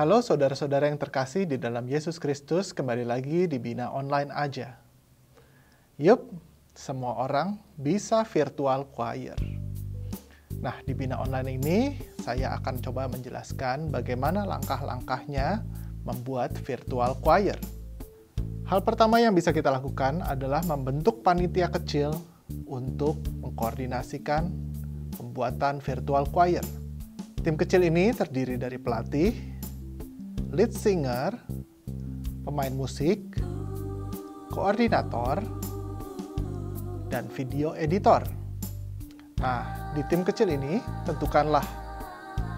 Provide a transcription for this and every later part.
Halo saudara-saudara yang terkasih di dalam Yesus Kristus, kembali lagi di Bina Online aja. Yup, semua orang bisa virtual choir. Nah, di Bina Online ini saya akan coba menjelaskan bagaimana langkah-langkahnya membuat virtual choir. Hal pertama yang bisa kita lakukan adalah membentuk panitia kecil untuk mengkoordinasikan pembuatan virtual choir. Tim kecil ini terdiri dari pelatih, lead singer, pemain musik, koordinator, dan video editor. Nah, di tim kecil ini tentukanlah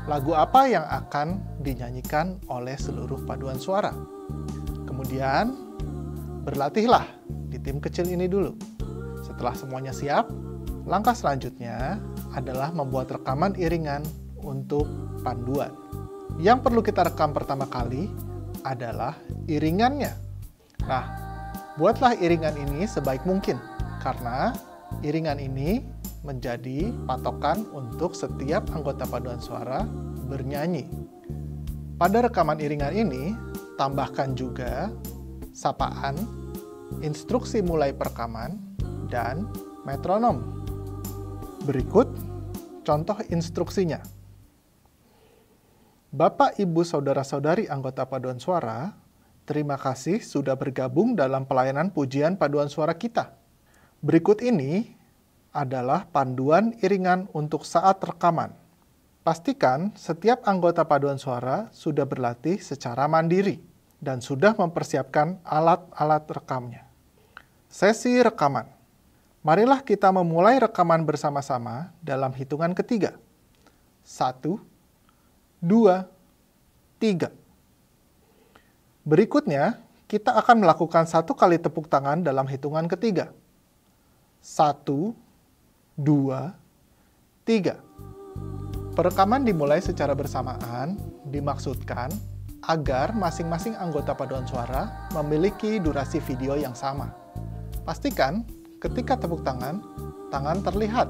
lagu apa yang akan dinyanyikan oleh seluruh paduan suara. Kemudian, berlatihlah di tim kecil ini dulu. Setelah semuanya siap, langkah selanjutnya adalah membuat rekaman iringan untuk panduan. Yang perlu kita rekam pertama kali adalah iringannya. Nah, buatlah iringan ini sebaik mungkin, karena iringan ini menjadi patokan untuk setiap anggota paduan suara bernyanyi. Pada rekaman iringan ini, tambahkan juga sapaan, instruksi mulai perekaman, dan metronom. Berikut contoh instruksinya. Bapak, Ibu, Saudara-saudari anggota paduan suara, terima kasih sudah bergabung dalam pelayanan pujian paduan suara kita. Berikut ini adalah panduan iringan untuk saat rekaman. Pastikan setiap anggota paduan suara sudah berlatih secara mandiri dan sudah mempersiapkan alat-alat rekamnya. Sesi rekaman. Marilah kita memulai rekaman bersama-sama dalam hitungan ketiga. 1, 2, 3. Berikutnya, kita akan melakukan 1 kali tepuk tangan dalam hitungan ketiga. 1, 2, 3. Perekaman dimulai secara bersamaan, dimaksudkan agar masing-masing anggota paduan suara memiliki durasi video yang sama. Pastikan ketika tepuk tangan, tangan terlihat,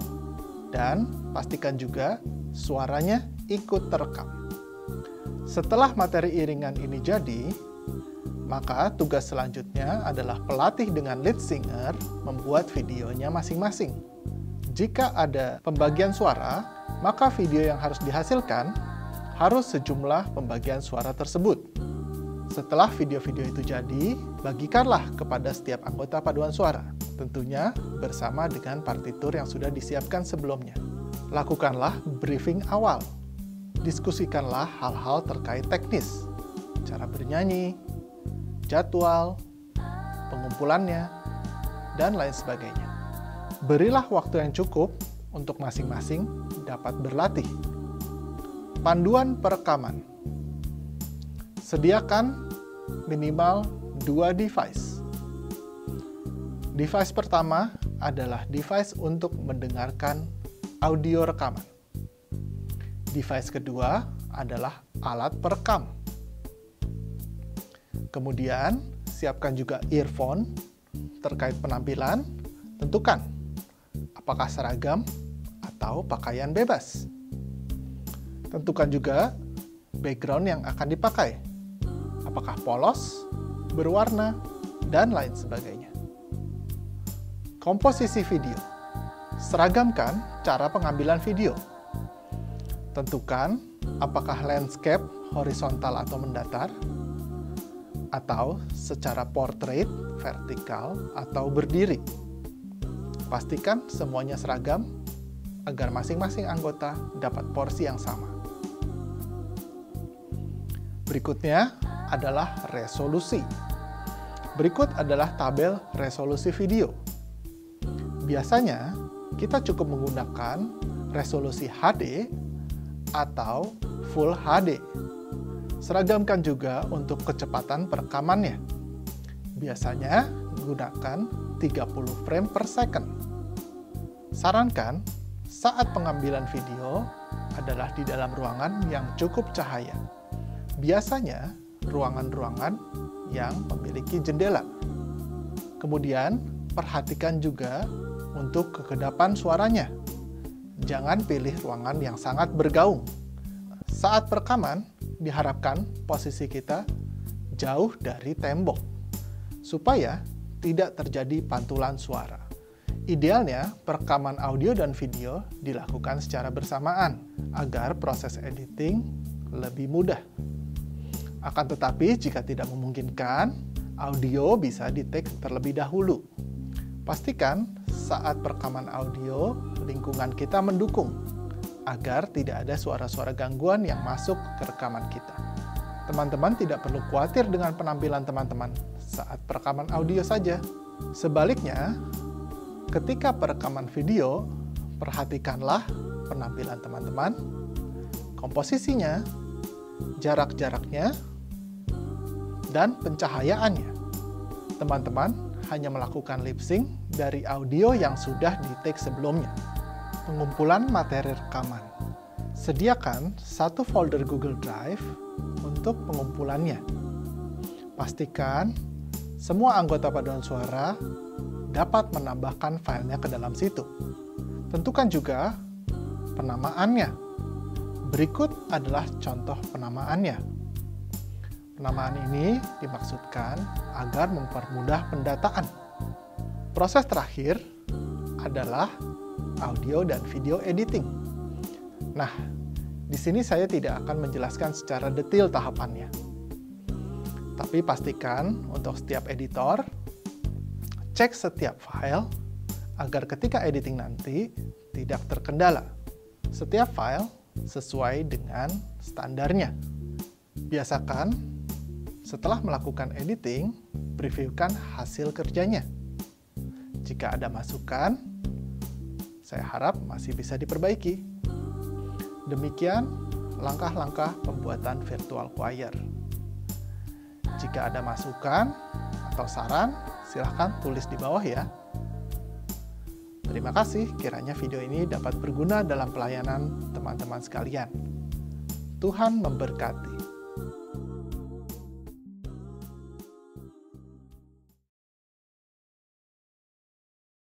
dan pastikan juga suaranya ikut terekam. Setelah materi iringan ini jadi, maka tugas selanjutnya adalah pelatih dengan lead singer membuat videonya masing-masing. Jika ada pembagian suara, maka video yang harus dihasilkan harus sejumlah pembagian suara tersebut. Setelah video-video itu jadi, bagikanlah kepada setiap anggota paduan suara, tentunya bersama dengan partitur yang sudah disiapkan sebelumnya. Lakukanlah briefing awal. Diskusikanlah hal-hal terkait teknis, cara bernyanyi, jadwal, pengumpulannya, dan lain sebagainya. Berilah waktu yang cukup untuk masing-masing dapat berlatih. Panduan perekaman. Sediakan minimal 2 device. Device pertama adalah device untuk mendengarkan audio rekaman. Device kedua adalah alat perekam. Kemudian, siapkan juga earphone terkait penampilan. Tentukan apakah seragam atau pakaian bebas. Tentukan juga background yang akan dipakai. Apakah polos, berwarna, dan lain sebagainya. Komposisi video. Seragamkan cara pengambilan video. Tentukan apakah landscape, horizontal atau mendatar, atau secara portrait, vertikal, atau berdiri. Pastikan semuanya seragam agar masing-masing anggota dapat porsi yang sama. Berikutnya adalah resolusi. Berikut adalah tabel resolusi video. Biasanya, kita cukup menggunakan resolusi HD atau Full HD. Seragamkan juga untuk kecepatan perekamannya. Biasanya gunakan 30 frame per second. Sarankan saat pengambilan video adalah di dalam ruangan yang cukup cahaya. Biasanya ruangan-ruangan yang memiliki jendela. Kemudian perhatikan juga untuk kekedapan suaranya. Jangan pilih ruangan yang sangat bergaung. Saat perekaman, diharapkan posisi kita jauh dari tembok, supaya tidak terjadi pantulan suara. Idealnya, perekaman audio dan video dilakukan secara bersamaan, agar proses editing lebih mudah. Akan tetapi, jika tidak memungkinkan, audio bisa di-take terlebih dahulu. Pastikan saat perekaman audio, lingkungan kita mendukung, agar tidak ada suara-suara gangguan yang masuk ke rekaman kita. Teman-teman tidak perlu khawatir dengan penampilan teman-teman saat perekaman audio saja. Sebaliknya, ketika perekaman video, perhatikanlah penampilan teman-teman, komposisinya, jarak-jaraknya, dan pencahayaannya. Teman-teman hanya melakukan lip sync dari audio yang sudah di-take sebelumnya. Pengumpulan materi rekaman. Sediakan satu folder Google Drive untuk pengumpulannya. Pastikan semua anggota paduan suara dapat menambahkan filenya ke dalam situ. Tentukan juga penamaannya. Berikut adalah contoh penamaannya. Penamaan ini dimaksudkan agar mempermudah pendataan. Proses terakhir adalah audio dan video editing. Nah, di sini saya tidak akan menjelaskan secara detail tahapannya. Tapi pastikan untuk setiap editor, cek setiap file agar ketika editing nanti tidak terkendala. Setiap file sesuai dengan standarnya. Biasakan setelah melakukan editing, previewkan hasil kerjanya. Jika ada masukan, saya harap masih bisa diperbaiki. Demikian langkah-langkah pembuatan virtual choir. Jika ada masukan atau saran, silahkan tulis di bawah ya. Terima kasih, kiranya video ini dapat berguna dalam pelayanan teman-teman sekalian. Tuhan memberkati.